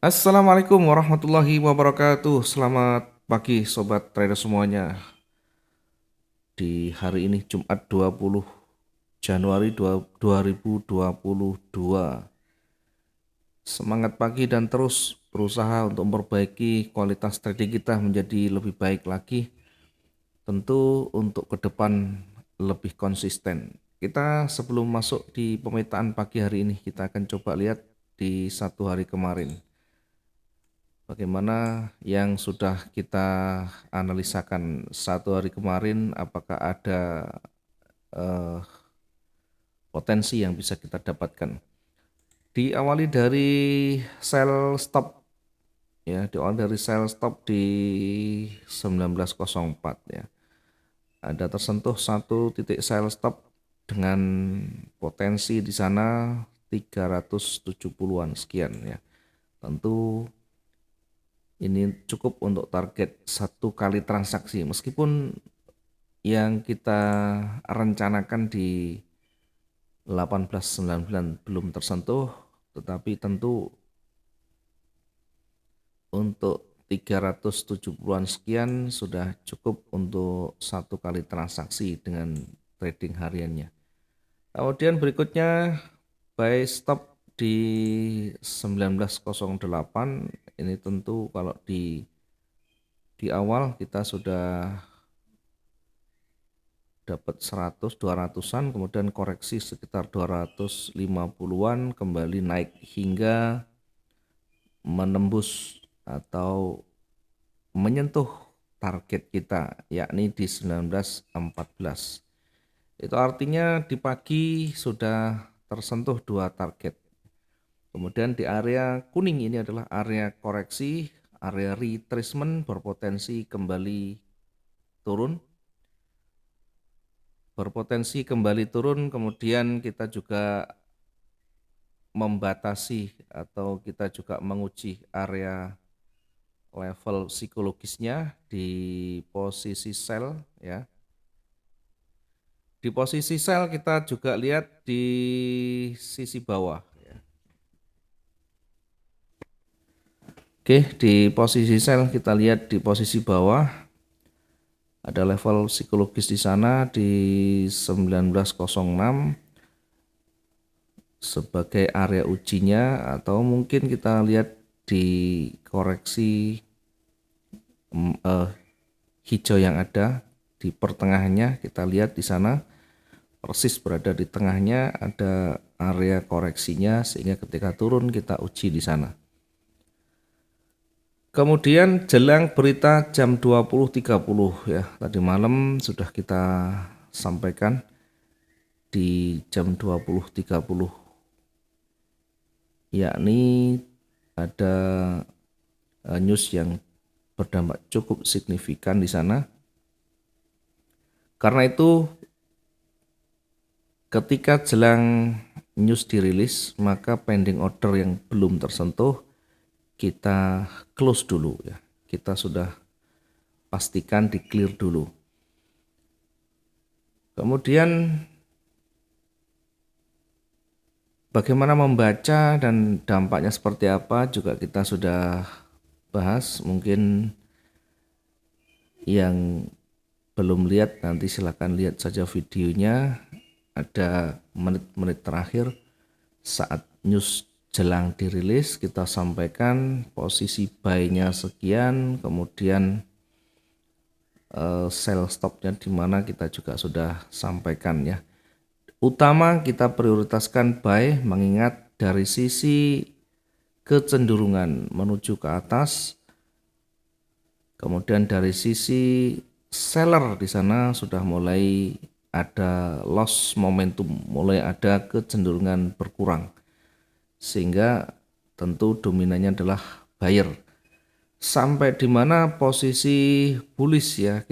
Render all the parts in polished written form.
Assalamualaikum warahmatullahi wabarakatuh. Selamat pagi sobat trader semuanya. Di hari ini Jumat 20 Januari 2022. Semangat pagi dan terus berusaha untuk memperbaiki kualitas trading kita menjadi lebih baik lagi. Tentu untuk ke depan lebih konsisten. Kita sebelum masuk di pemetaan pagi hari ini, kita akan coba lihat di satu hari kemarin. Bagaimana yang sudah kita analisakan satu hari kemarin, apakah ada eh, potensi yang bisa kita dapatkan. Diawali dari sell stop ya, diawali dari sell stop di 1904 ya. Ada tersentuh satu titik sell stop dengan potensi di sana 370-an sekian ya. Tentu ini cukup untuk target satu kali transaksi, meskipun yang kita rencanakan di 1899 belum tersentuh, tetapi tentu untuk 370-an sekian sudah cukup untuk satu kali transaksi dengan trading hariannya. Kemudian berikutnya buy stop di 1908. Ini tentu kalau di awal kita sudah dapat 100 200-an, kemudian koreksi sekitar 250-an, kembali naik hingga menembus atau menyentuh target kita, yakni di 1914. Itu artinya di pagi sudah tersentuh dua target. Kemudian di area kuning ini adalah area koreksi, area retracement berpotensi kembali turun. Kemudian kita juga membatasi atau kita juga menguji area level psikologisnya di posisi sell ya. Di posisi sell kita juga lihat di sisi bawah ya. Oke, di posisi sell kita lihat di posisi bawah ada level psikologis di sana di 1906 sebagai area ujinya, atau mungkin kita lihat di koreksi hijau yang ada di pertengahannya. Kita lihat di sana persis berada di tengahnya ada area koreksinya, sehingga ketika turun kita uji di sana. Kemudian jelang berita jam 20.30 ya, tadi malam sudah kita sampaikan di jam 20.30, yakni ada news yang berdampak cukup signifikan di sana. Karena itu ketika jelang news dirilis, maka pending order yang belum tersentuh kita close dulu ya. Kita sudah pastikan di clear dulu. Kemudian bagaimana membaca dan dampaknya seperti apa juga kita sudah bahas. Mungkin yang belum lihat nanti silakan lihat saja videonya. Ada menit-menit terakhir saat news jelang dirilis kita sampaikan posisi buy-nya sekian, kemudian sell stop-nya di mana kita juga sudah sampaikan ya. Utama kita prioritaskan buy, mengingat dari sisi kecenderungan menuju ke atas, kemudian dari sisi seller di sana sudah mulai ada loss momentum, mulai ada kecenderungan berkurang, sehingga tentu dominannya adalah buyer. Sampai di mana posisi bullish ya,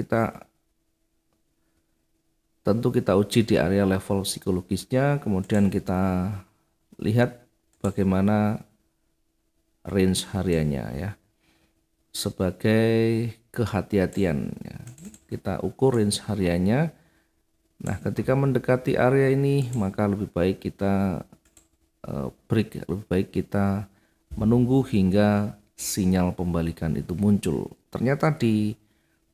tentu kita uji di area level psikologisnya, kemudian kita lihat bagaimana range hariannya ya, sebagai kehati-hatian ya. Kita ukur range hariannya. Nah, ketika mendekati area ini maka lebih baik kita break, lebih baik kita menunggu hingga sinyal pembalikan itu muncul. Ternyata di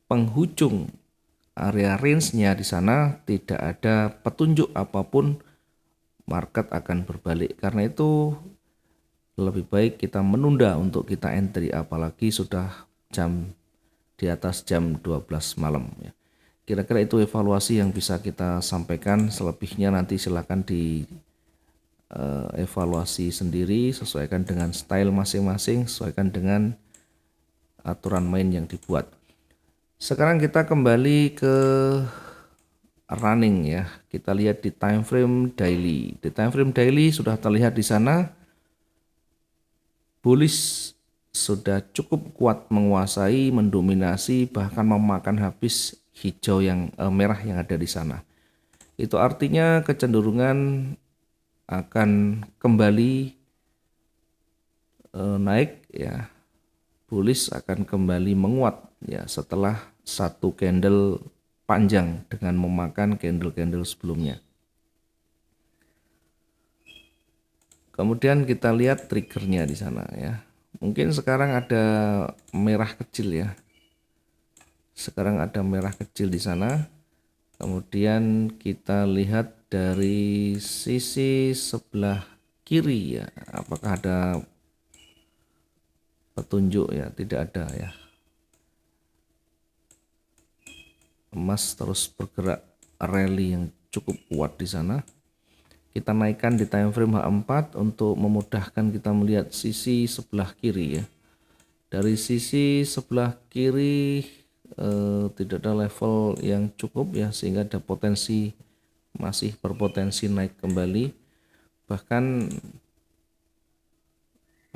penghujung area range-nya di sana tidak ada petunjuk apapun market akan berbalik. Karena itu lebih baik kita menunda untuk kita entry, apalagi sudah di atas jam 12 malam ya. Kira-kira itu evaluasi yang bisa kita sampaikan. Selebihnya nanti silakan di evaluasi sendiri, sesuaikan dengan style masing-masing, sesuaikan dengan aturan main yang dibuat. Sekarang kita kembali ke running ya. Kita lihat di time frame daily. Di time frame daily sudah terlihat di sana bullish sudah cukup kuat menguasai, mendominasi, bahkan memakan habis hijau yang merah yang ada di sana. Itu artinya kecenderungan akan kembali naik ya. Bullish akan kembali menguat ya setelah satu candle panjang dengan memakan candle-candle sebelumnya. Kemudian kita lihat triggernya di sana ya. Mungkin sekarang ada merah kecil ya. Sekarang ada merah kecil di sana. Kemudian kita lihat dari sisi sebelah kiri ya. Apakah ada petunjuk ya? Tidak ada ya. Emas terus bergerak rally yang cukup kuat di sana. Kita naikkan di time frame H4 untuk memudahkan kita melihat sisi sebelah kiri ya. Dari sisi sebelah kiri tidak ada level yang cukup ya, sehingga ada potensi, masih berpotensi naik kembali, bahkan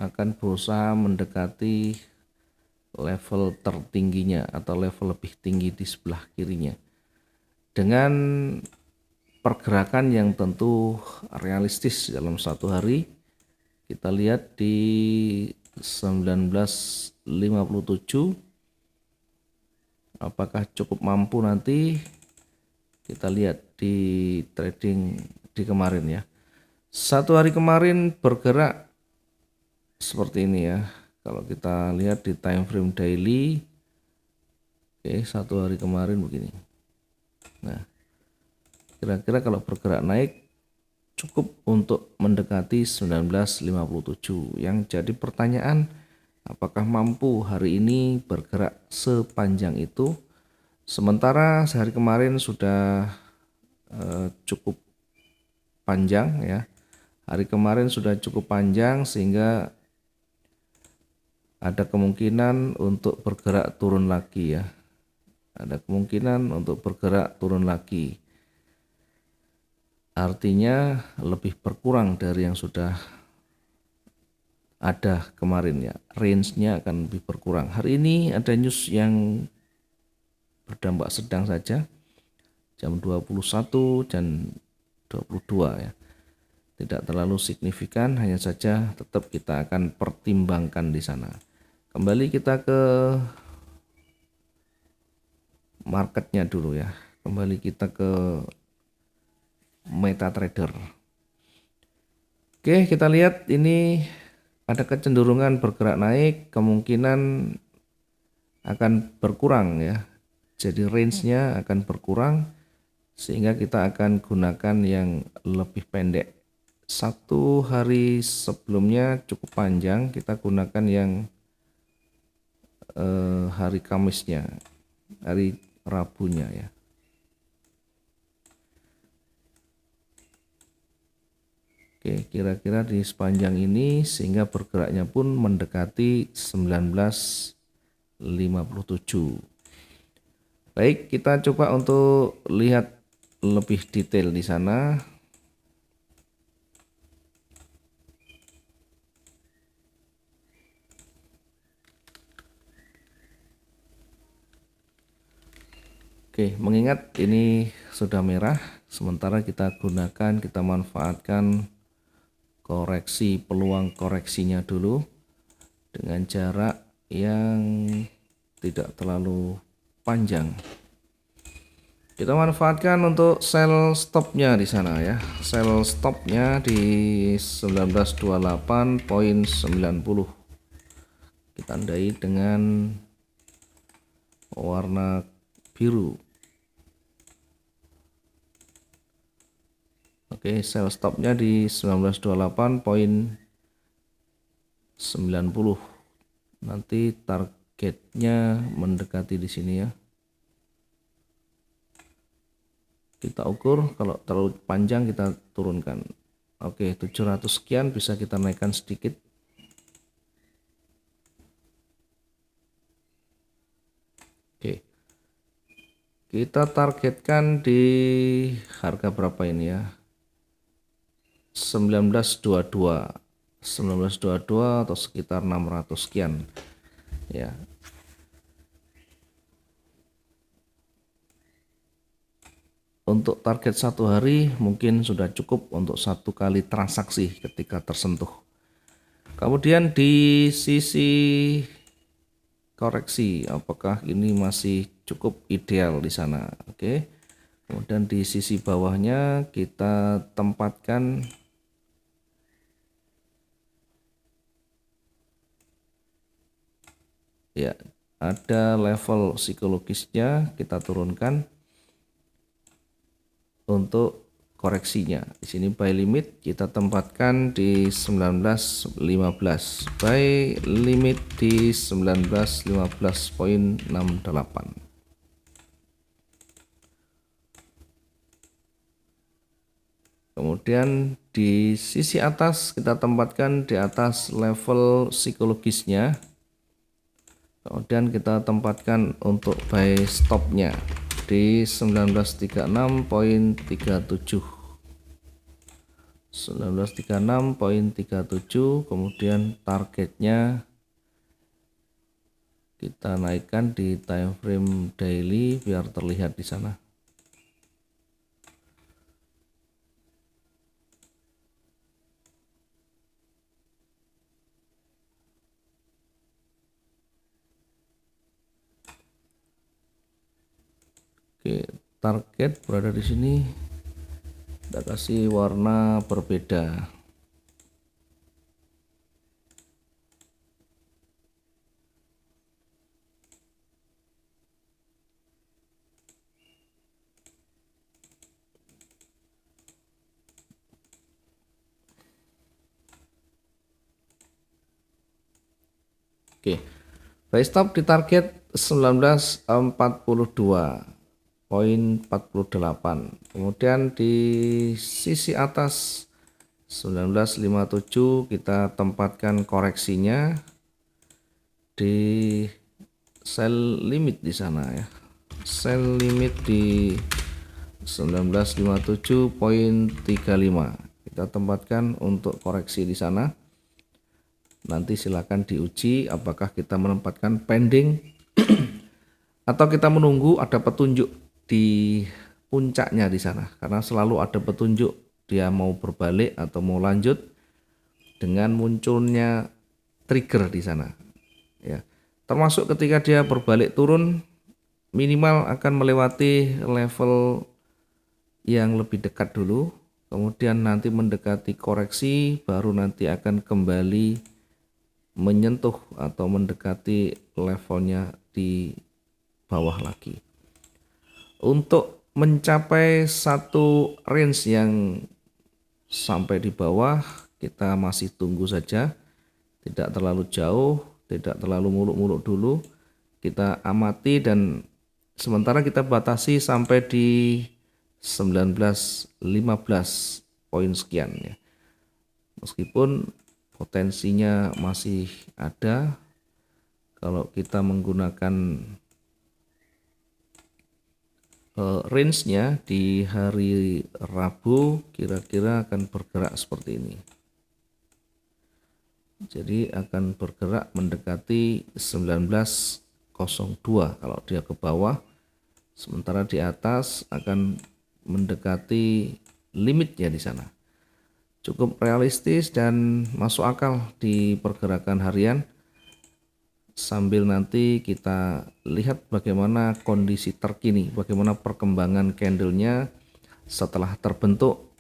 akan berusaha mendekati level tertingginya atau level lebih tinggi di sebelah kirinya dengan pergerakan yang tentu realistis dalam satu hari. Kita lihat di 1957 apakah cukup mampu nanti. Kita lihat di trading di kemarin ya. Satu hari kemarin bergerak seperti ini ya. Kalau kita lihat di time frame daily, oke, satu hari kemarin begini. Nah, kira-kira kalau bergerak naik cukup untuk mendekati 1957. Yang jadi pertanyaan, apakah mampu hari ini bergerak sepanjang itu? Sementara sehari kemarin sudah cukup panjang ya. Hari kemarin sudah cukup panjang sehingga ada kemungkinan untuk bergerak turun lagi ya. Ada kemungkinan untuk bergerak turun lagi. Artinya lebih berkurang dari yang sudah ada kemarin ya. Range-nya akan lebih berkurang. Hari ini ada news yang berdampak sedang saja. Jam 21 dan 22 ya. Tidak terlalu signifikan, hanya saja tetap kita akan pertimbangkan di sana. Kembali kita ke marketnya dulu ya. Kembali kita ke MetaTrader. Oke, kita lihat ini ada kecenderungan bergerak naik, kemungkinan akan berkurang ya. Jadi range-nya akan berkurang sehingga kita akan gunakan yang lebih pendek. Satu hari sebelumnya cukup panjang, kita gunakan yang hari Kamisnya, hari Rabunya ya. Oke, kira-kira di sepanjang ini sehingga bergeraknya pun mendekati 1957. Baik, kita coba untuk lihat lebih detail di sana. Oke, mengingat ini sudah merah, sementara kita gunakan, kita manfaatkan koreksi, peluang koreksinya dulu dengan jarak yang tidak terlalu panjang. Kita manfaatkan untuk sell stopnya di sana ya. Sell stopnya di 1928,90. Kita tandai dengan warna biru. Oke, sell stopnya di 1928,90. Nanti targetnya mendekati di sini ya. Kita ukur, kalau terlalu panjang kita turunkan. Oke, 700 sekian bisa kita naikkan sedikit. Oke. Kita targetkan di harga berapa ini ya? 1922. 1922 atau sekitar 600 sekian. Ya. Untuk target satu hari mungkin sudah cukup untuk satu kali transaksi ketika tersentuh. Kemudian di sisi koreksi, apakah ini masih cukup ideal di sana? Oke. Kemudian di sisi bawahnya kita tempatkan ya, ada level psikologisnya, kita turunkan untuk koreksinya. Di sini buy limit kita tempatkan di 1915. Buy limit di 1915,68. Kemudian di sisi atas kita tempatkan di atas level psikologisnya. Kemudian kita tempatkan untuk buy stopnya di 1936,37. 1936,37. Kemudian targetnya kita naikkan di time frame daily biar terlihat di sana. Oke, target berada di sini. Kita kasih warna berbeda. Oke, buy stop di target 1942,48. Kemudian di sisi atas 1957 kita tempatkan koreksinya di sell limit di sana ya. Sell limit di 1957,35. Kita tempatkan untuk koreksi di sana. Nanti silakan diuji apakah kita menempatkan pending atau kita menunggu ada petunjuk di puncaknya di sana, karena selalu ada petunjuk dia mau berbalik atau mau lanjut dengan munculnya trigger di sana ya. Termasuk ketika dia berbalik turun minimal akan melewati level yang lebih dekat dulu, kemudian nanti mendekati koreksi baru nanti akan kembali menyentuh atau mendekati levelnya di bawah lagi. Untuk mencapai satu range yang sampai di bawah kita masih tunggu saja, tidak terlalu jauh, tidak terlalu muluk-muluk dulu, kita amati dan sementara kita batasi sampai di 1915 poin sekian ya. Meskipun potensinya masih ada, kalau kita menggunakan range-nya di hari Rabu kira-kira akan bergerak seperti ini. Jadi akan bergerak mendekati 1902 kalau dia ke bawah, sementara di atas akan mendekati limitnya di sana. Cukup realistis dan masuk akal di pergerakan harian. sambil nanti kita lihat bagaimana kondisi terkini, bagaimana perkembangan candlenya setelah terbentuk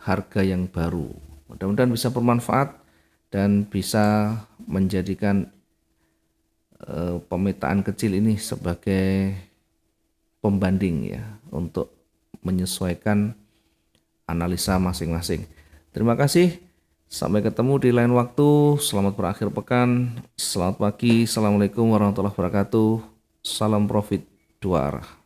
harga yang baru. Mudah-mudahan bisa bermanfaat dan bisa menjadikan pemetaan kecil ini sebagai pembanding ya untuk menyesuaikan analisa masing-masing. Terima kasih. Sampai ketemu di lain waktu. Selamat berakhir pekan. Selamat pagi. Assalamualaikum warahmatullahi wabarakatuh. Salam profit dua arah.